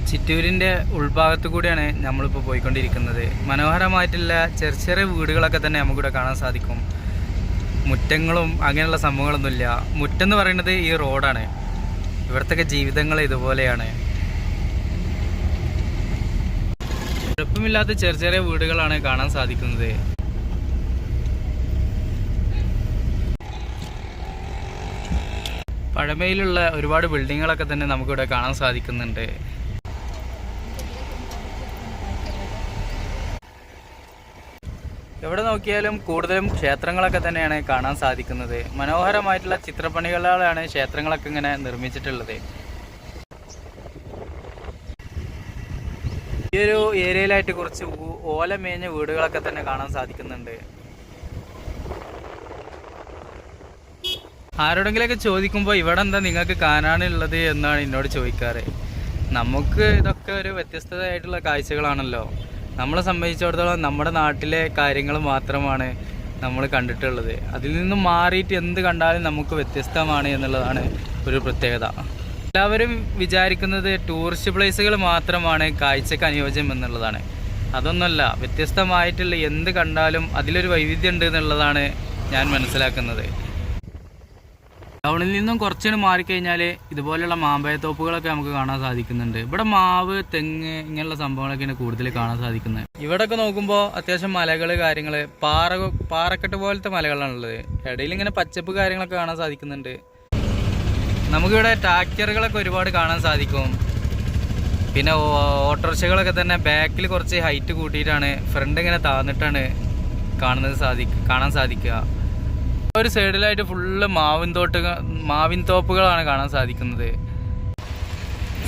ചിറ്റൂരിൻ്റെ ഉൾഭാഗത്തു കൂടിയാണ് നമ്മളിപ്പോൾ പോയിക്കൊണ്ടിരിക്കുന്നത്. മനോഹരമായിട്ടുള്ള ചെറിയ ചെറിയ വീടുകളൊക്കെ തന്നെ നമുക്കിവിടെ കാണാൻ സാധിക്കും. മുറ്റങ്ങളും അങ്ങനെയുള്ള സംഭവങ്ങളൊന്നുമില്ല. മുറ്റം എന്ന് പറയുന്നത് ഈ റോഡാണ്. ഇവിടുത്തെ ജീവിതങ്ങൾ ഇതുപോലെയാണ്. കുഴപ്പമില്ലാത്ത ചെറിയ ചെറിയ വീടുകളാണ് കാണാൻ സാധിക്കുന്നത്. പഴമയിലുള്ള ഒരുപാട് ബിൽഡിങ്ങുകളൊക്കെ തന്നെ നമുക്കിവിടെ കാണാൻ സാധിക്കുന്നുണ്ട്. എവിടെ നോക്കിയാലും കൂടുതലും ക്ഷേത്രങ്ങളൊക്കെ തന്നെയാണ് കാണാൻ സാധിക്കുന്നത്. മനോഹരമായിട്ടുള്ള ചിത്രപ്പണികളാണ് ക്ഷേത്രങ്ങളൊക്കെ ഇങ്ങനെ നിർമ്മിച്ചിട്ടുള്ളത്. ഈ ഒരു ഏരിയയിലായിട്ട് കുറച്ച് ഓല മേഞ്ഞ വീടുകളൊക്കെ തന്നെ കാണാൻ സാധിക്കുന്നുണ്ട്. ആരോടെങ്കിലൊക്കെ ചോദിക്കുമ്പോൾ ഇവിടെ എന്താ നിങ്ങൾക്ക് കാണാനുള്ളത് എന്നാണ് എന്നോട് ചോദിക്കാറ്. നമുക്ക് ഇതൊക്കെ ഒരു വ്യത്യസ്തമായിട്ടുള്ള കാഴ്ചകളാണല്ലോ. നമ്മളെ സംബന്ധിച്ചിടത്തോളം നമ്മുടെ നാട്ടിലെ കാര്യങ്ങൾ മാത്രമാണ് നമ്മൾ കണ്ടിട്ടുള്ളത്. അതിൽ നിന്നും മാറിയിട്ട് എന്ത് കണ്ടാലും നമുക്ക് വ്യത്യസ്തമാണ് എന്നുള്ളതാണ് ഒരു പ്രത്യേകത. എല്ലാവരും വിചാരിക്കുന്നത് ടൂറിസ്റ്റ് പ്ലേസുകൾ മാത്രമാണ് കാഴ്ചക്ക് അനുയോജ്യം എന്നുള്ളതാണ്. അതൊന്നുമല്ല, വ്യത്യസ്തമായിട്ടുള്ള എന്ത് കണ്ടാലും അതിലൊരു വൈവിധ്യം ഉണ്ട് എന്നുള്ളതാണ് ഞാൻ മനസ്സിലാക്കുന്നത്. ടൗണിൽ നിന്നും കുറച്ചുകൂടി മാറിക്കഴിഞ്ഞാൽ ഇതുപോലെയുള്ള മാമ്പഴത്തോപ്പുകളൊക്കെ നമുക്ക് കാണാൻ സാധിക്കുന്നുണ്ട്. ഇവിടെ മാവ്, തെങ്ങ് ഇങ്ങനെയുള്ള സംഭവങ്ങളൊക്കെയാണ് കൂടുതൽ കാണാൻ സാധിക്കുന്നത്. ഇവിടെയൊക്കെ നോക്കുമ്പോൾ അത്യാവശ്യം മലകൾ, കാര്യങ്ങൾ, പാറക്കെട്ട് പോലത്തെ മലകളാണുള്ളത്. ഇടയിൽ ഇങ്ങനെ പച്ചപ്പ് കാര്യങ്ങളൊക്കെ കാണാൻ സാധിക്കുന്നുണ്ട്. നമുക്കിവിടെ ട്രാക്ടറുകളൊക്കെ ഒരുപാട് കാണാൻ സാധിക്കും. പിന്നെ ഓട്ടോറിക്ഷകളൊക്കെ തന്നെ ബാക്കിൽ കുറച്ച് ഹൈറ്റ് കൂട്ടിയിട്ടാണ്, ഫ്രണ്ട് ഇങ്ങനെ താന്നിട്ടാണ് കാണാൻ സാധിക്കുക. ഒരു സൈഡിലായിട്ട് ഫുള്ള് മാവിൻ തോപ്പുകളാണ് കാണാൻ സാധിക്കുന്നത്.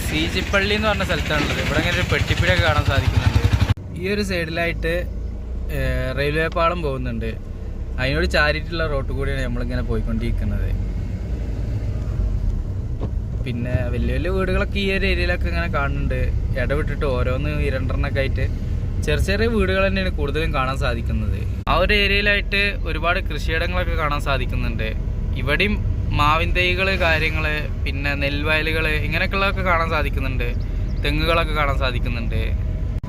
സീജിപ്പള്ളി എന്ന് പറഞ്ഞ സ്ഥലത്താണുള്ളത്. ഇവിടെ ഇങ്ങനെ ഒരു പെട്ടിപ്പിടിയൊക്കെ കാണാൻ സാധിക്കുന്നുണ്ട്. ഈ ഒരു സൈഡിലായിട്ട് റെയിൽവേ പാളം പോകുന്നുണ്ട്. അതിനോട് ചാരിയിട്ടുള്ള റോഡ് കൂടിയാണ് നമ്മളിങ്ങനെ പോയിക്കൊണ്ടിരിക്കുന്നത്. പിന്നെ വലിയ വലിയ വീടുകളൊക്കെ ഈ ഒരു ഏരിയയിലൊക്കെ ഇങ്ങനെ കാണുന്നുണ്ട്. ഇടവിട്ടിട്ട് ഓരോന്ന് രണ്ടെണ്ണൊക്കെ ആയിട്ട് ചെറിയ ചെറിയ വീടുകൾ തന്നെയാണ് കൂടുതലും കാണാൻ സാധിക്കുന്നത്. ആ ഒരു ഏരിയയിലായിട്ട് ഒരുപാട് കൃഷിയിടങ്ങളൊക്കെ കാണാൻ സാധിക്കുന്നുണ്ട്. ഇവിടെയും മാവിൻ തൈകൾ, കാര്യങ്ങൾ, പിന്നെ നെൽവയലുകൾ ഇങ്ങനെയൊക്കെയുള്ളതൊക്കെ കാണാൻ സാധിക്കുന്നുണ്ട്. തെങ്ങുകളൊക്കെ കാണാൻ സാധിക്കുന്നുണ്ട്.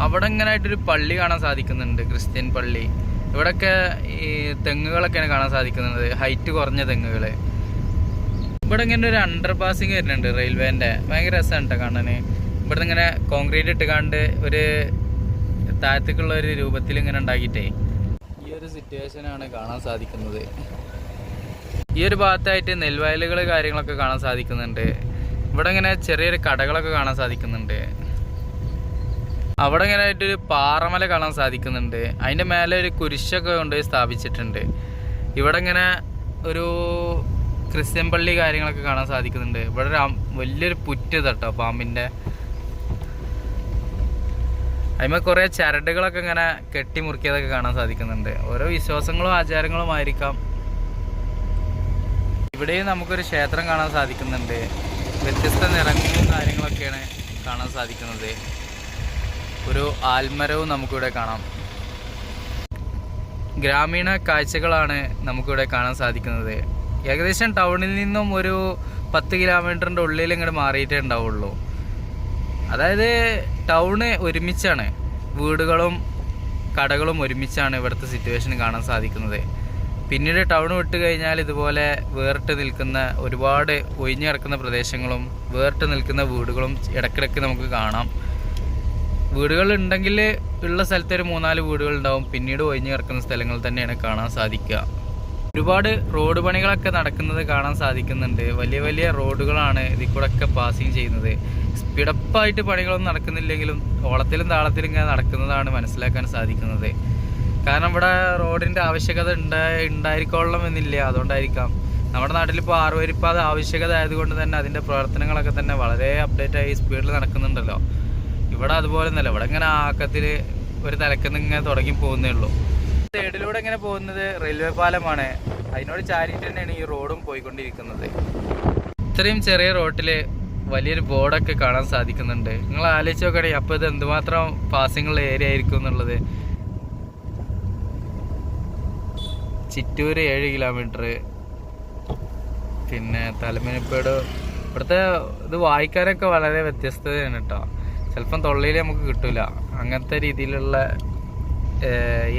അവിടെ ഇങ്ങനായിട്ടൊരു പള്ളി കാണാൻ സാധിക്കുന്നുണ്ട്, ക്രിസ്ത്യൻ പള്ളി. ഇവിടെയൊക്കെ ഈ തെങ്ങുകളൊക്കെയാണ് കാണാൻ സാധിക്കുന്നത്, ഹൈറ്റ് കുറഞ്ഞ തെങ്ങുകൾ. ഇവിടെ ഇങ്ങനെ ഒരു അണ്ടർ പാസിങ് വരുന്നുണ്ട് റെയിൽവേൻ്റെ. ഭയങ്കര രസമാണ് കേട്ടോ കാണാൻ. ഇവിടെ ഇങ്ങനെ കോൺക്രീറ്റ് ഇട്ടുകാണ്ട് ഒരു താഴത്തേക്കുള്ള ഒരു രൂപത്തിൽ ഇങ്ങനെ ഉണ്ടാക്കിയിട്ടേ ഈ ഒരു സിറ്റുവേഷനാണ് കാണാൻ സാധിക്കുന്നത്. ഈ ഒരു ഭാഗത്തായിട്ട് നെൽവയലുകൾ, കാര്യങ്ങളൊക്കെ കാണാൻ സാധിക്കുന്നുണ്ട്. ഇവിടെ ഇങ്ങനെ ചെറിയൊരു കടകളൊക്കെ കാണാൻ സാധിക്കുന്നുണ്ട്. അവിടെ ഇങ്ങനെ ആയിട്ടൊരു പാറമല കാണാൻ സാധിക്കുന്നുണ്ട്. അതിൻ്റെ മേലെ ഒരു കുരിശൊക്കെ കൊണ്ടുപോയി സ്ഥാപിച്ചിട്ടുണ്ട്. ഇവിടെ ഇങ്ങനെ ഒരു ക്രിസ്ത്യൻ പള്ളി, കാര്യങ്ങളൊക്കെ കാണാൻ സാധിക്കുന്നുണ്ട്. ഇവിടെ ഒരു വലിയൊരു പുറ്റ് തട്ടോ പാമ്പിൻ്റെ. അതിന്മേ കുറേ ചരടുകളൊക്കെ ഇങ്ങനെ കെട്ടിമുറുക്കിയതൊക്കെ കാണാൻ സാധിക്കുന്നുണ്ട്. ഓരോ വിശ്വാസങ്ങളും ആചാരങ്ങളും ആയിരിക്കാം. ഇവിടെയും നമുക്കൊരു ക്ഷേത്രം കാണാൻ സാധിക്കുന്നുണ്ട്. വ്യത്യസ്ത നിറങ്ങളും കാര്യങ്ങളൊക്കെയാണ് കാണാൻ സാധിക്കുന്നത്. ഒരു ആൽമരവും നമുക്കിവിടെ കാണാം. ഗ്രാമീണ കാഴ്ചകളാണ് നമുക്കിവിടെ കാണാൻ സാധിക്കുന്നത്. ഏകദേശം ടൗണിൽ നിന്നും ഒരു 10 കിലോമീറ്ററിൻ്റെ ഉള്ളിൽ ഇങ്ങോട്ട് മാറിയിട്ടേ ഉണ്ടാവുള്ളൂ. അതായത് ടൗണ് ഒരുമിച്ചാണ്, വീടുകളും കടകളും ഒരുമിച്ചാണ് ഇവിടുത്തെ സിറ്റുവേഷൻ കാണാൻ സാധിക്കുന്നത്. പിന്നീട് ടൗൺ വിട്ട് കഴിഞ്ഞാൽ ഇതുപോലെ വേറിട്ട് നിൽക്കുന്ന ഒരുപാട് ഒഴിഞ്ഞു കിടക്കുന്ന പ്രദേശങ്ങളും വേറിട്ട് നിൽക്കുന്ന വീടുകളും ഇടയ്ക്കിടയ്ക്ക് നമുക്ക് കാണാം. വീടുകൾ ഉണ്ടെങ്കിൽ ഉള്ള സ്ഥലത്ത് ഒരു 3-4 വീടുകൾ ഉണ്ടാവും. പിന്നീട് ഒഴിഞ്ഞു കിടക്കുന്ന സ്ഥലങ്ങൾ തന്നെയാണ് കാണാൻ സാധിക്കുക. ഒരുപാട് റോഡ് പണികളൊക്കെ നടക്കുന്നത് കാണാൻ സാധിക്കുന്നുണ്ട്. വലിയ വലിയ റോഡുകളാണ് ഇതിൽ കൂടെ ഒക്കെ പാസിങ് ചെയ്യുന്നത്. സ്പീഡപ്പായിട്ട് പണികളൊന്നും നടക്കുന്നില്ലെങ്കിലും ഓളത്തിലും താളത്തിലും ഇങ്ങനെ നടക്കുന്നതാണ് മനസ്സിലാക്കാൻ സാധിക്കുന്നത്. കാരണം ഇവിടെ റോഡിൻ്റെ ആവശ്യകത ഉണ്ടായിരിക്കണം എന്നില്ല. അതുകൊണ്ടായിരിക്കാം നമ്മുടെ നാട്ടിലിപ്പോൾ 6 വരിപ്പാത ആവശ്യകത ആയതുകൊണ്ട് തന്നെ അതിൻ്റെ പ്രവർത്തനങ്ങളൊക്കെ തന്നെ വളരെ അപ്ഡേറ്റായി സ്പീഡിൽ നടക്കുന്നുണ്ടല്ലോ. ഇവിടെ അതുപോലെ ഒന്നുമല്ല. ഇവിടെ ഇങ്ങനെ ആക്കത്തിൽ ഒരു തലക്കുന്ന് ഇങ്ങനെ തുടങ്ങി പോകുന്നേ ഉള്ളൂ. സൈഡിലൂടെ ഇങ്ങനെ പോകുന്നത് റെയിൽവേ പാലമാണ്. അതിനോട് ചാരിയിട്ട് തന്നെയാണ് ഈ റോഡും പോയിക്കൊണ്ടിരിക്കുന്നത്. ഇത്രയും ചെറിയ റോട്ടിൽ വലിയൊരു ബോർഡൊക്കെ കാണാൻ സാധിക്കുന്നുണ്ട്. നിങ്ങൾ ആലോചിച്ച് നോക്കുകയാണെങ്കിൽ അപ്പോൾ ഇത് എന്തുമാത്രം പാസിങ്ങുള്ള ഏരിയ ആയിരിക്കും എന്നുള്ളത്. ചിറ്റൂർ 7 കിലോമീറ്റർ, പിന്നെ തലമനിപ്പേട്. ഇവിടുത്തെ ഇത് വായിക്കാനൊക്കെ വളരെ വ്യത്യസ്തതയാണ് കേട്ടോ. ചിലപ്പം തൊള്ളയിൽ നമുക്ക് കിട്ടില്ല. അങ്ങനത്തെ രീതിയിലുള്ള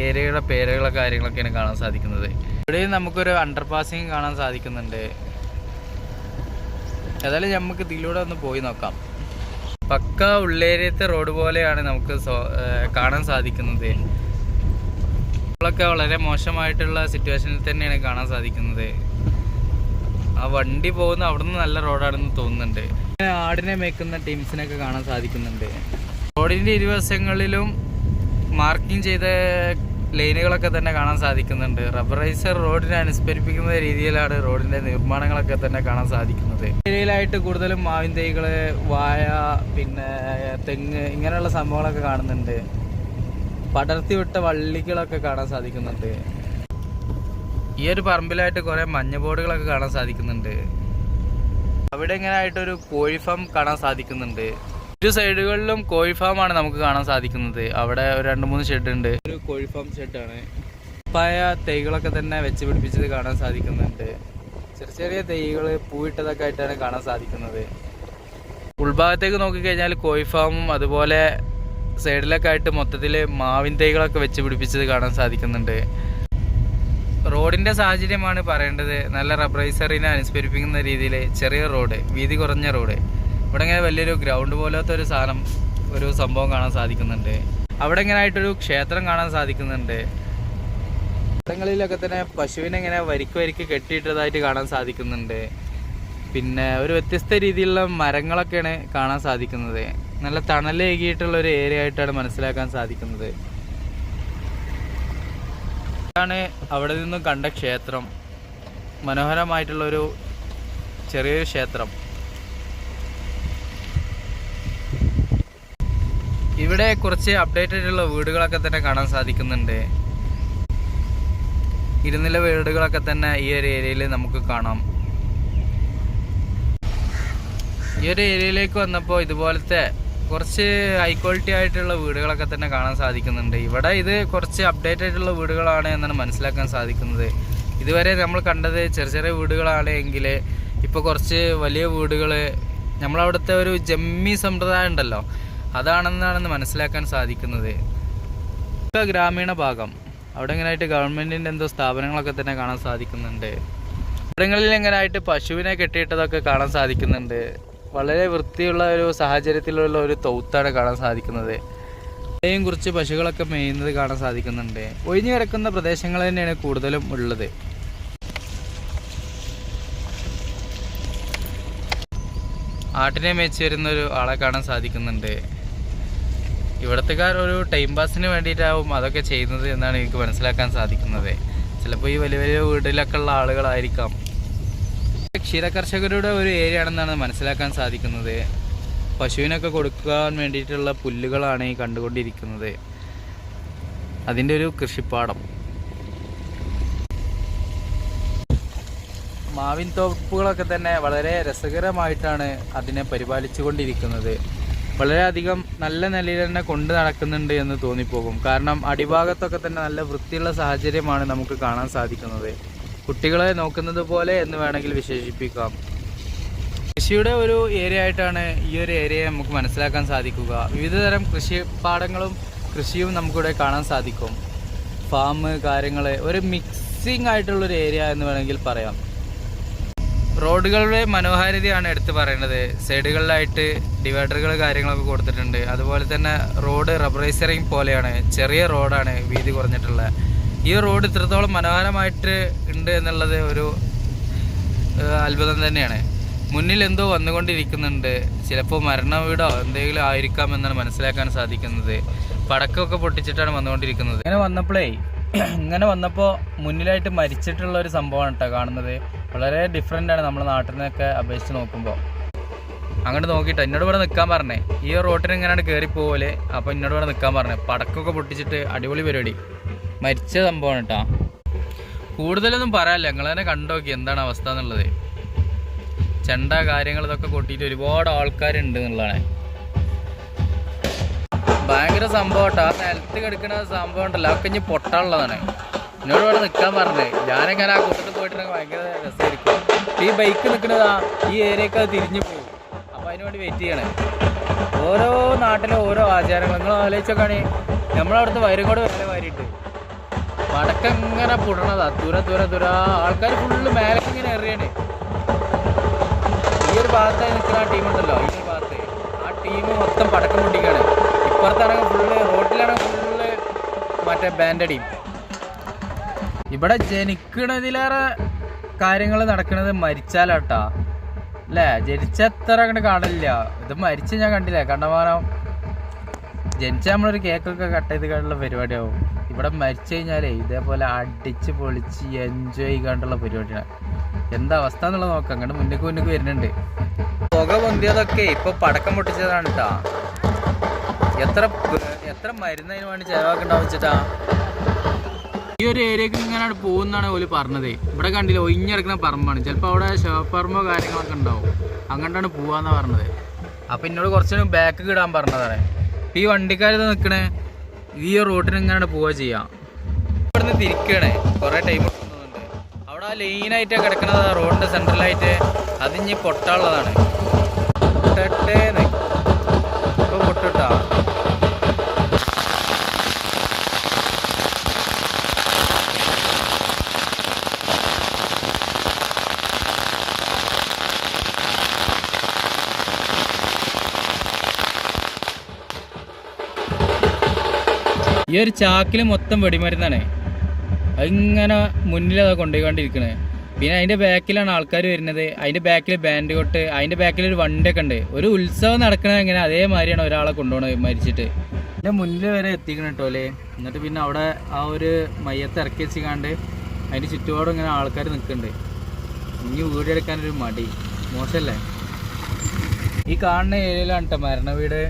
ഏരിയയുടെ പേരുകളോ കാര്യങ്ങളൊക്കെയാണ് കാണാൻ സാധിക്കുന്നത്. ഇവിടെയും നമുക്കൊരു അണ്ടർ പാസിങ് കാണാൻ സാധിക്കുന്നുണ്ട്. ഏതായാലും നമുക്ക് ഇതിലൂടെ ഒന്ന് പോയി നോക്കാം. പക്ക ഉള്ളേരിയത്തെ റോഡ് പോലെയാണ് നമുക്ക് കാണാൻ സാധിക്കുന്നത്. ൊക്കെ വളരെ മോശമായിട്ടുള്ള സിറ്റുവേഷനിൽ തന്നെയാണ് കാണാൻ സാധിക്കുന്നത്. ആ വണ്ടി പോകുന്ന അവിടെ നിന്ന് നല്ല റോഡാണെന്ന് തോന്നുന്നുണ്ട്. ആടിനെ മേക്കുന്ന ടീംസിനൊക്കെ കാണാൻ സാധിക്കുന്നുണ്ട്. റോഡിൻ്റെ ഇരുവശങ്ങളിലും മാർക്കിംഗ് ചെയ്ത ലൈനുകളൊക്കെ തന്നെ കാണാൻ സാധിക്കുന്നുണ്ട്. റബ്ബറൈസർ റോഡിനെ അനുസ്മരിപ്പിക്കുന്ന രീതിയിലാണ് റോഡിൻ്റെ നിർമ്മാണങ്ങളൊക്കെ തന്നെ കാണാൻ സാധിക്കുന്നത്. ഏരിയയിലായിട്ട് കൂടുതലും മാവിൻ തൈകൾ, വാഴ, പിന്നെ തെങ്ങ് ഇങ്ങനെയുള്ള സംഭവങ്ങളൊക്കെ കാണുന്നുണ്ട്. പടർത്തി വിട്ട വള്ളികളൊക്കെ കാണാൻ സാധിക്കുന്നുണ്ട്. ഈ ഒരു പറമ്പിലായിട്ട് കുറേ മഞ്ഞ ബോർഡുകളൊക്കെ കാണാൻ സാധിക്കുന്നുണ്ട്. അവിടെ ഇങ്ങനെ ആയിട്ടൊരു കോഴി ഫാം കാണാൻ സാധിക്കുന്നുണ്ട്. ഇരു സൈഡുകളിലും കോഴി ഫാമാണ് നമുക്ക് കാണാൻ സാധിക്കുന്നത്. അവിടെ ഒരു 2-3 ഷെഡ് ഉണ്ട്. ഒരു കോഴി ഫാം ഷെഡാണ്. പഴയ തൈകളൊക്കെ തന്നെ വെച്ച് പിടിപ്പിച്ചത് കാണാൻ സാധിക്കുന്നുണ്ട്. ചെറിയ ചെറിയ തൈകൾ പൂവിട്ടതൊക്കെ ആയിട്ടാണ് കാണാൻ സാധിക്കുന്നത്. ഉൾഭാഗത്തേക്ക് നോക്കിക്കഴിഞ്ഞാൽ കോഴി ഫാമും അതുപോലെ സൈഡിലൊക്കെ ആയിട്ട് മൊത്തത്തിൽ മാവിൻ തൈകളൊക്കെ വെച്ച് പിടിപ്പിച്ചത് കാണാൻ സാധിക്കുന്നുണ്ട്. റോഡിൻ്റെ സാഹചര്യമാണ് പറയേണ്ടത്. നല്ല റബ്ബറൈസറിനെ അനുസ്മരിപ്പിക്കുന്ന രീതിയിൽ ചെറിയ റോഡ്, വീതി കുറഞ്ഞ റോഡ്. ഇവിടെ ഇങ്ങനെ വലിയൊരു ഗ്രൗണ്ട് പോലത്തെ ഒരു സംഭവം കാണാൻ സാധിക്കുന്നുണ്ട്. അവിടെ ഇങ്ങനെ ആയിട്ടൊരു ക്ഷേത്രം കാണാൻ സാധിക്കുന്നുണ്ട്. ഇടങ്ങളിലൊക്കെ തന്നെ പശുവിനെ ഇങ്ങനെ വരിക്ക് കെട്ടിയിട്ടതായിട്ട് കാണാൻ സാധിക്കുന്നുണ്ട്. പിന്നെ ഒരു വ്യത്യസ്ത രീതിയിലുള്ള മരങ്ങളൊക്കെയാണ് കാണാൻ സാധിക്കുന്നത്. നല്ല തണലേകിയിട്ടുള്ള ഒരു ഏരിയ ആയിട്ടാണ് മനസ്സിലാക്കാൻ സാധിക്കുന്നത്. ഇതാണ് അവിടെ നിന്നും കണ്ട ക്ഷേത്രം. മനോഹരമായിട്ടുള്ളൊരു ചെറിയൊരു ക്ഷേത്രം. ഇവിടെ കുറച്ച് അപ്ഡേറ്റഡ് ആയിട്ടുള്ള വീടുകളൊക്കെ തന്നെ കാണാൻ സാധിക്കുന്നുണ്ട്. ഇരുനില വീടുകളൊക്കെ തന്നെ ഈ ഒരു ഏരിയയിൽ നമുക്ക് കാണാം. ഈ ഒരു ഏരിയയിലേക്ക് വന്നപ്പോൾ ഇതുപോലത്തെ കുറച്ച് ഹൈ ക്വാളിറ്റി ആയിട്ടുള്ള വീടുകളൊക്കെ തന്നെ കാണാൻ സാധിക്കുന്നുണ്ട്. ഇവിടെ ഇത് കുറച്ച് അപ്ഡേറ്റ് ആയിട്ടുള്ള വീടുകളാണ് എന്നാണ് മനസ്സിലാക്കാൻ സാധിക്കുന്നത്. ഇതുവരെ നമ്മൾ കണ്ടത് ചെറിയ ചെറിയ വീടുകളാണ് എങ്കിൽ ഇപ്പോൾ കുറച്ച് വലിയ വീടുകൾ, നമ്മളവിടുത്തെ ഒരു ജമ്മി സമ്പ്രദായം ഉണ്ടല്ലോ, അതാണെന്നാണ് മനസ്സിലാക്കാൻ സാധിക്കുന്നത്. ഗ്രാമീണ ഭാഗം അവിടെ ഇങ്ങനെയായിട്ട് ഗവൺമെൻറ്റിൻ്റെ എന്തോ സ്ഥാപനങ്ങളൊക്കെ തന്നെ കാണാൻ സാധിക്കുന്നുണ്ട്. ഇവിടങ്ങളിൽ എങ്ങനെയായിട്ട് പശുവിനെ കെട്ടിയിട്ടതൊക്കെ കാണാൻ സാധിക്കുന്നുണ്ട്. വളരെ വൃത്തിയുള്ള ഒരു സാഹചര്യത്തിലുള്ള ഒരു തൊഴുത്താണ് കാണാൻ സാധിക്കുന്നത്. ഇവിടെയും കുറിച്ച് പശുക്കളൊക്കെ മേയുന്നത് കാണാൻ സാധിക്കുന്നുണ്ട്. ഒഴിഞ്ഞു കിടക്കുന്ന പ്രദേശങ്ങൾ തന്നെയാണ് കൂടുതലും ഉള്ളത്. ആട്ടിനെ മേച്ച് വരുന്ന ഒരു ആളെ കാണാൻ സാധിക്കുന്നുണ്ട്. ഇവിടത്തെക്കാർ ഒരു ടൈം പാസിന് വേണ്ടിയിട്ടാവും അതൊക്കെ ചെയ്യുന്നത് എന്നാണ് എനിക്ക് മനസ്സിലാക്കാൻ സാധിക്കുന്നത്. ചിലപ്പോൾ ഈ വലിയ വലിയ വീട്ടിലൊക്കെ ഉള്ള ആളുകളായിരിക്കാം. ക്ഷീരകർഷകരുടെ ഒരു ഏരിയ ആണെന്നാണ് മനസ്സിലാക്കാൻ സാധിക്കുന്നത്. പശുവിനൊക്കെ കൊടുക്കാൻ വേണ്ടിയിട്ടുള്ള പുല്ലുകളാണ് ഈ കണ്ടുകൊണ്ടിരിക്കുന്നത്. അതിൻ്റെ ഒരു കൃഷിപ്പാടം. മാവിൻ തോപ്പുകളൊക്കെ തന്നെ വളരെ രസകരമായിട്ടാണ് അതിനെ പരിപാലിച്ചു കൊണ്ടിരിക്കുന്നത്. വളരെയധികം നല്ല നിലയിൽ തന്നെ കൊണ്ട് നടക്കുന്നുണ്ട് എന്ന് തോന്നിപ്പോകും. കാരണം അടിഭാഗത്തൊക്കെ തന്നെ നല്ല വൃത്തിയുള്ള സാഹചര്യമാണ് നമുക്ക് കാണാൻ സാധിക്കുന്നത്. കുട്ടികളെ നോക്കുന്നത് പോലെ എന്ന് വേണമെങ്കിൽ വിശേഷിപ്പിക്കാം. കൃഷിയുടെ ഒരു ഏരിയ ആയിട്ടാണ് ഈ ഒരു ഏരിയയെ നമുക്ക് മനസ്സിലാക്കാൻ സാധിക്കുക. വിവിധതരം കൃഷിപ്പാടങ്ങളും കൃഷിയും നമുക്കിവിടെ കാണാൻ സാധിക്കും. ഫാം കാര്യങ്ങൾ, ഒരു മിക്സിംഗ് ആയിട്ടുള്ളൊരു ഏരിയ എന്ന് വേണമെങ്കിൽ പറയാം. റോഡുകളുടെ മനോഹാരിതയാണ് എടുത്തു പറയേണ്ടത്. സൈഡുകളിലായിട്ട് ഡിവൈഡറുകൾ കാര്യങ്ങളൊക്കെ കൊടുത്തിട്ടുണ്ട്. അതുപോലെ തന്നെ റോഡ് റബ്ബറൈസറിങ് പോലെയാണ്. ചെറിയ റോഡാണ്, വീതി കുറഞ്ഞിട്ടുള്ള. ഈ റോഡ് ഇത്രത്തോളം മനോഹരമായിട്ട് ഉണ്ട് എന്നുള്ളത് ഒരു അത്ഭുതം തന്നെയാണ്. മുന്നിൽ എന്തോ വന്നുകൊണ്ടിരിക്കുന്നുണ്ട്. ചിലപ്പോൾ മരണ വീടോ എന്തെങ്കിലും ആയിരിക്കാം എന്നാണ് മനസ്സിലാക്കാൻ സാധിക്കുന്നത്. പടക്കമൊക്കെ പൊട്ടിച്ചിട്ടാണ് വന്നുകൊണ്ടിരിക്കുന്നത്. ഇങ്ങനെ വന്നപ്പോൾ മുന്നിലായിട്ട് മരിച്ചിട്ടുള്ള ഒരു സംഭവമാണ് കേട്ടോ കാണുന്നത്. വളരെ ഡിഫറെൻ്റ് ആണ് നമ്മുടെ നാട്ടിൽ നിന്നൊക്കെ അപേക്ഷിച്ച് നോക്കുമ്പോൾ. അങ്ങോട്ട് നോക്കിയിട്ട് എന്നോട് ഇവിടെ നിൽക്കാൻ പറഞ്ഞേ. ഈ റോട്ടിന് ഇങ്ങനെയാണ് കയറിപ്പോപോലെ. അപ്പോൾ എന്നോട് ഇവിടെ നിൽക്കാൻ പറഞ്ഞേ. പടക്കമൊക്കെ പൊട്ടിച്ചിട്ട് അടിപൊളി പരിപാടി. മരിച്ച സംഭവമാണ് കേട്ടോ. കൂടുതലൊന്നും പറയാനില്ല, നിങ്ങൾ തന്നെ കണ്ടു നോക്കി എന്താണ് അവസ്ഥ എന്നുള്ളത്. ചെണ്ട കാര്യങ്ങൾ ഇതൊക്കെ കൊട്ടിയിട്ട് ഒരുപാട് ആൾക്കാരുണ്ട് എന്നുള്ളതാണ്. ഭയങ്കര സംഭവം കേട്ടോ. ആ നിലത്ത് കിടക്കുന്ന സംഭവം ഉണ്ടല്ലോ, അതൊക്കെ ഇനി പൊട്ടാനുള്ളതാണ്. എന്നോട് ഇവിടെ നിൽക്കാൻ പറഞ്ഞത്. ഞാനെങ്ങനെ ആ കൂട്ടത്തിൽ പോയിട്ടുണ്ടെങ്കിൽ ഭയങ്കര രസമായിരിക്കും. ഈ ബൈക്ക് നിൽക്കുന്നതാ ഈ ഏരിയക്ക് അത് തിരിഞ്ഞു പോകും. അപ്പോൾ അതിന് വേണ്ടി വെയിറ്റ് ചെയ്യണേ. ഓരോ നാട്ടിലും ഓരോ ആചാരങ്ങൾ. നിങ്ങൾ ആലോചിച്ചൊക്കെയാണ് നമ്മളവിടുത്തെ വയറുകോട് വില വാരിയിട്ട് പടക്കം ഇങ്ങനെ പുടണതാ. ദൂര ആൾക്കാർ ഫുള്ള് മേലെ ഇങ്ങനെ എറിയാണ്. ഈ ഒരു ഭാഗത്തായി നിൽക്കുന്ന ആ ടീമുണ്ടല്ലോ, ഈ ഒരു ഭാഗത്ത് ആ ടീം മൊത്തം പടക്കം പൊട്ടിക്കാണ്. ഇപ്പുറത്താണെങ്കിൽ ഫുള്ള്, റോഡിലാണെങ്കിൽ ഫുള്ള് മറ്റേ ബാൻഡടിയും. ഇവിടെ ജനിക്കണതിലേറെ കാര്യങ്ങൾ നടക്കുന്നത് മരിച്ചാലാട്ടാ അല്ലേ? ജനിച്ചത്ര അങ്ങോട്ട് കാണില്ല. ഇത് മരിച്ച് ഞാൻ കണ്ടില്ല. കണ്ടമാനം ജനിച്ചാൽ നമ്മളൊരു കേക്കൊക്കെ കട്ട് ചെയ്ത് കണ്ടുള്ള പരിപാടിയാവും. ഇവിടെ മരിച്ചു കഴിഞ്ഞാലേ ഇതേപോലെ അടിച്ച് പൊളിച്ച് എൻജോയ് ചെയ്തുകൊണ്ടുള്ള പരിപാടിയാണ്. എന്താ അവസ്ഥ എന്നുള്ളത് നോക്കാം. അങ്ങോട്ട് മുന്നേക്ക് വരുന്നുണ്ട്. പുക പൊന്തിയതൊക്കെ ഇപ്പൊ പടക്കം പൊട്ടിച്ചതാണ് കേട്ടാ. എത്ര മരുന്ന് അതിന് വേണ്ടി ചെലവാക്കണ്ടാവും വെച്ചിട്ടാ. ഈ ഒരു ഏരിയക്ക് ഇങ്ങനെ പോകുന്നാണ് ഓല് പറഞ്ഞത്. ഇവിടെ കണ്ടില്ല, ഒഴിഞ്ഞെടുക്കുന്ന പറമ്പാണ്. ചിലപ്പോൾ അവിടെ ഷോപ്പറമ്പോ കാര്യങ്ങളൊക്കെ ഉണ്ടാവും. അങ്ങോട്ടാണ് പോവാന്നാ പറഞ്ഞത്. അപ്പൊ എന്നോട് കുറച്ചു ബാക്ക് ഇടാൻ പറഞ്ഞതാണ്. ഈ വണ്ടിക്കാരിത് നിൽക്കണേ ഈ റോട്ടിന് ഇങ്ങനെ പോവുക ചെയ്യാം. ഇവിടുന്ന് തിരിക്കണേ കുറേ ടൈം എടുക്കുന്നുണ്ട്. അവിടെ ആ ലൈനായിട്ട് കിടക്കണത് റോഡിന്റെ സെൻട്രലായിട്ട് അതിഞ്ഞ് പൊട്ടാനുള്ളതാണ്. പൊട്ടട്ടേന്ന് ഇപ്പൊ പൊട്ടിട്ടാ. ഈ ഒരു ചാക്കിൽ മൊത്തം വെടിമരുന്നാണ്. അതിങ്ങനെ മുന്നിലതാ കൊണ്ടുപോയിക്കൊണ്ടിരിക്കണേ. പിന്നെ അതിൻ്റെ ബാക്കിലാണ് ആൾക്കാർ വരുന്നത്. അതിൻ്റെ ബാക്കിൽ ബാൻഡ് കൊട്ട്, അതിൻ്റെ ബാക്കിൽ ഒരു വണ്ടിയൊക്കെ ഉണ്ട്. ഒരു ഉത്സവം നടക്കണത് എങ്ങനെ അതേമാതിരിയാണ് ഒരാളെ കൊണ്ടുപോകണത് മരിച്ചിട്ട്. എൻ്റെ മുന്നിൽ വരെ എത്തിക്കണം കേട്ടോ അല്ലേ. എന്നിട്ട് പിന്നെ അവിടെ ആ ഒരു മയ്യത്ത് ഇറക്കി വെച്ചിക്കാണ്ട് അതിൻ്റെ ചുറ്റുപാടും ഇങ്ങനെ ആൾക്കാർ നിൽക്കുന്നുണ്ട്. ഇനി വീടെടുക്കാനൊരു മടി, മോശമല്ലേ? ഈ കാണുന്ന ഏരിയയിലാണ് കേട്ടോ മരണ വീട്.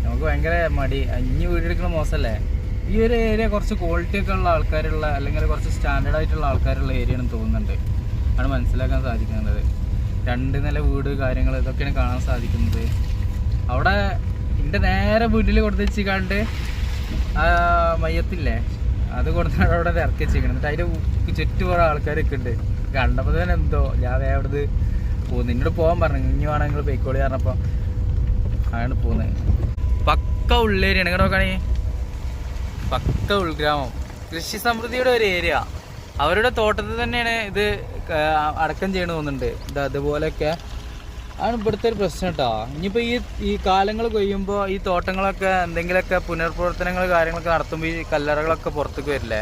നമുക്ക് ഭയങ്കര മടി. ഇനി വീടെടുക്കണ മോശമല്ലേ? ഈ ഒരു ഏരിയ കുറച്ച് ക്വാളിറ്റി ഒക്കെ ഉള്ള ആൾക്കാരുള്ള, അല്ലെങ്കിൽ കുറച്ച് സ്റ്റാൻഡേർഡ് ആയിട്ടുള്ള ആൾക്കാരുള്ള ഏരിയ ആണെന്ന് തോന്നുന്നുണ്ട്. ആണ് മനസ്സിലാക്കാൻ സാധിക്കുന്നത്. 2 നില വീട് കാര്യങ്ങൾ ഇതൊക്കെയാണ് കാണാൻ സാധിക്കുന്നത്. അവിടെ എൻ്റെ നേരെ വീട്ടിൽ കൊടുത്ത് വെച്ചിക്കാണ്ട് ആ മയ്യത്തില്ലേ അത് കൊടുത്തിട്ട് അവിടെ ഇറക്കി വെച്ചിരിക്കണം. എന്നിട്ട് അതിൻ്റെ ചുറ്റും കുറേ ആൾക്കാരൊക്കെ ഉണ്ട്. കണ്ടപ്പോൾ തന്നെ എന്തോ ഞാൻ അവിടുന്ന് പോകുന്നു. എന്നോട് പോകാൻ പറഞ്ഞു, ഇനി വേണം നിങ്ങൾ ബൈക്കോളി പറഞ്ഞപ്പോൾ ആണ് പോകുന്നത്. പക്ക ഉള്ളേരിയാണ്. ഇങ്ങനെ നോക്കുകയാണെങ്കിൽ പക്ക ഉൾഗ്രാമം, കൃഷി സമൃദ്ധിയുടെ ഒരു ഏരിയ. അവരുടെ തോട്ടത്തിൽ തന്നെയാണ് ഇത് അടക്കം ചെയ്യണമെന്ന് തോന്നുന്നുണ്ട്. ഇത് അതുപോലെയൊക്കെ ആണ് ഇവിടുത്തെ ഒരു പ്രശ്നം കേട്ടോ. ഇനിയിപ്പോൾ ഈ കാലങ്ങൾ കൊയ്യുമ്പോൾ ഈ തോട്ടങ്ങളൊക്കെ എന്തെങ്കിലുമൊക്കെ പുനർപ്രവർത്തനങ്ങൾ കാര്യങ്ങളൊക്കെ നടത്തുമ്പോൾ ഈ കല്ലറകളൊക്കെ പുറത്തേക്ക് വരില്ലേ.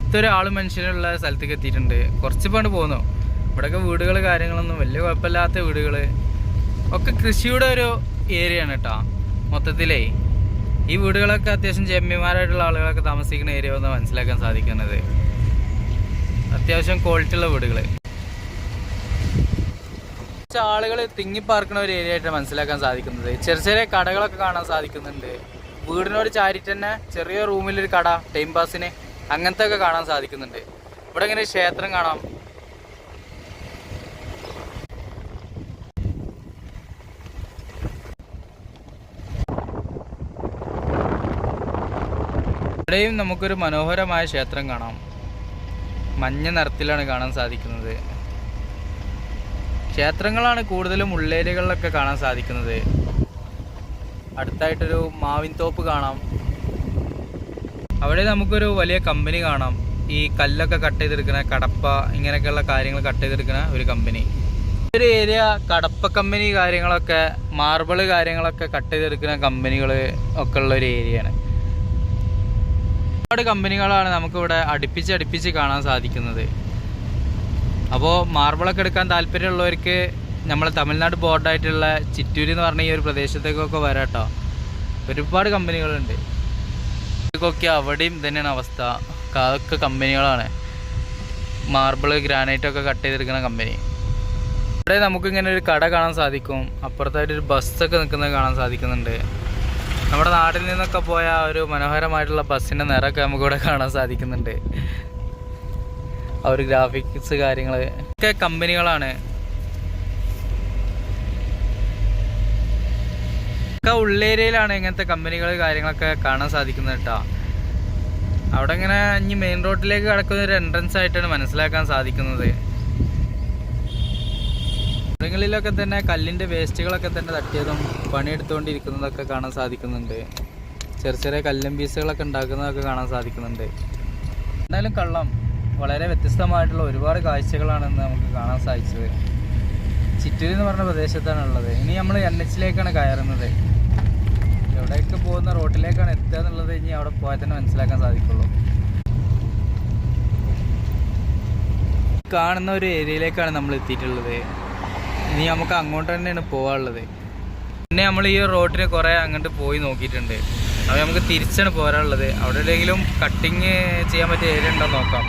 ഇതൊരാൾ മനുഷ്യനുള്ള സ്ഥലത്തേക്ക് എത്തിയിട്ടുണ്ട്. കുറച്ച് പണ്ട് പോന്നു. ഇവിടെയൊക്കെ വീടുകൾ കാര്യങ്ങളൊന്നും വലിയ കുഴപ്പമില്ലാത്ത വീടുകൾ ഒക്കെ കൃഷിയുടെ ഒരു ഏരിയ ആണ് കേട്ടോ. മൊത്തത്തിലേ ഈ വീടുകളൊക്കെ അത്യാവശ്യം ജന്മിമാരായിട്ടുള്ള ആളുകളൊക്കെ താമസിക്കുന്ന ഏരിയ ഒന്ന് മനസ്സിലാക്കാൻ സാധിക്കുന്നത്. അത്യാവശ്യം ക്വാളിറ്റി ഉള്ള വീടുകൾ, ആളുകൾ തിങ്ങിപ്പാർക്കുന്ന ഒരു ഏരിയ ആയിട്ട് മനസ്സിലാക്കാൻ സാധിക്കുന്നത്. ചെറിയ കടകളൊക്കെ കാണാൻ സാധിക്കുന്നുണ്ട്. വീടിനോട് ചാരിട്ട് തന്നെ ചെറിയ റൂമിലൊരു കട ടൈം പാസിന് അങ്ങനത്തെ ഒക്കെ കാണാൻ സാധിക്കുന്നുണ്ട്. ഇവിടെ ഇങ്ങനെ ക്ഷേത്രം കാണാം. ഇവിടെയും നമുക്കൊരു മനോഹരമായ ക്ഷേത്രം കാണാം. മഞ്ഞ നിറത്തിലാണ് കാണാൻ സാധിക്കുന്നത്. ക്ഷേത്രങ്ങളാണ് കൂടുതലും ഉള്ളേരിയകളിലൊക്കെ കാണാൻ സാധിക്കുന്നത്. അടുത്തായിട്ടൊരു മാവിൻതോപ്പ് കാണാം. അവിടെ നമുക്കൊരു വലിയ കമ്പനി കാണാം. ഈ കല്ലൊക്കെ കട്ട് ചെയ്തെടുക്കുന്ന, കടപ്പ ഇങ്ങനെയൊക്കെയുള്ള കാര്യങ്ങൾ കട്ട് ചെയ്തെടുക്കുന്ന ഒരു കമ്പനി. ഒരു ഏരിയ കടപ്പ കമ്പനി കാര്യങ്ങളൊക്കെ, മാർബിള് കാര്യങ്ങളൊക്കെ കട്ട് ചെയ്തെടുക്കുന്ന കമ്പനികൾ ഒക്കെ ഉള്ള ഒരു ഏരിയയാണ്. ഒരുപാട് കമ്പനികളാണ് നമുക്കിവിടെ അടുപ്പിച്ച് കാണാൻ സാധിക്കുന്നത്. അപ്പോൾ മാർബിളൊക്കെ എടുക്കാൻ താല്പര്യമുള്ളവർക്ക് നമ്മൾ തമിഴ്നാട് ബോർഡായിട്ടുള്ള ചിറ്റൂര് എന്ന് പറഞ്ഞ ഈ ഒരു പ്രദേശത്തേക്കൊക്കെ വരാം കേട്ടോ. ഒരുപാട് കമ്പനികളുണ്ട്. ഇതൊക്കെ അവിടെയും തന്നെയാണ് അവസ്ഥ. അതൊക്കെ കമ്പനികളാണ്. മാർബിള് ഗ്രാനൈറ്റൊക്കെ കട്ട് ചെയ്തെടുക്കുന്ന കമ്പനി. ഇവിടെ നമുക്കിങ്ങനെ ഒരു കട കാണാൻ സാധിക്കും. അപ്പുറത്തായിട്ടൊരു ബസ്സൊക്കെ നിൽക്കുന്നത് കാണാൻ സാധിക്കുന്നുണ്ട്. നമ്മുടെ നാട്ടിൽ നിന്നൊക്കെ പോയ ഒരു മനോഹരമായിട്ടുള്ള ബസ്സിൻ്റെ നിറമൊക്കെ നമുക്കിവിടെ കാണാൻ സാധിക്കുന്നുണ്ട്. ആ ഒരു ഗ്രാഫിക്സ് കാര്യങ്ങൾ ഒക്കെ കമ്പനികളാണ്. ഒക്കെ ഉള്ളേരിയയിലാണ് ഇങ്ങനത്തെ കമ്പനികൾ കാര്യങ്ങളൊക്കെ കാണാൻ സാധിക്കുന്നത് കേട്ടോ. അവിടെ ഇങ്ങനെ ഇനി മെയിൻ റോഡിലേക്ക് കിടക്കുന്ന ഒരു എൻട്രൻസ് ആയിട്ടാണ് മനസ്സിലാക്കാൻ സാധിക്കുന്നത്. ഇവിടങ്ങളിലൊക്കെ തന്നെ കല്ലിൻ്റെ വേസ്റ്റുകളൊക്കെ തന്നെ തട്ടിയതും പണിയെടുത്തുകൊണ്ടിരിക്കുന്നതൊക്കെ കാണാൻ സാധിക്കുന്നുണ്ട്. ചെറിയ ചെറിയ കല്ലും പീസുകളൊക്കെ ഉണ്ടാക്കുന്നതൊക്കെ കാണാൻ സാധിക്കുന്നുണ്ട്. എന്തായാലും കള്ളം വളരെ വ്യത്യസ്തമായിട്ടുള്ള ഒരുപാട് കാഴ്ചകളാണെന്ന് നമുക്ക് കാണാൻ സാധിച്ചത്. ചിറ്റൂർ എന്ന് പറഞ്ഞ പ്രദേശത്താണ് ഉള്ളത്. ഇനി നമ്മൾ NH-ലേക്കാണ് കയറുന്നത്. എവിടേക്ക് പോകുന്ന റോഡിലേക്കാണ് എത്തുക എന്നുള്ളത് ഇനി അവിടെ പോയാൽ തന്നെ മനസ്സിലാക്കാൻ സാധിക്കുള്ളൂ. കാണുന്ന ഒരു ഏരിയയിലേക്കാണ് നമ്മൾ എത്തിയിട്ടുള്ളത്. ഇനി നമുക്ക് അങ്ങോട്ട് തന്നെയാണ് പോകാനുള്ളത്. പിന്നെ നമ്മൾ ഈ റോഡിന് കുറേ അങ്ങോട്ട് പോയി നോക്കിയിട്ടുണ്ട്. അപ്പോൾ നമുക്ക് തിരിച്ചാണ് പോരാനുള്ളത്. അവിടെ എവിടെയെങ്കിലും കട്ടിങ് ചെയ്യാൻ പറ്റിയ ഏരിയ ഉണ്ടോ നോക്കാം.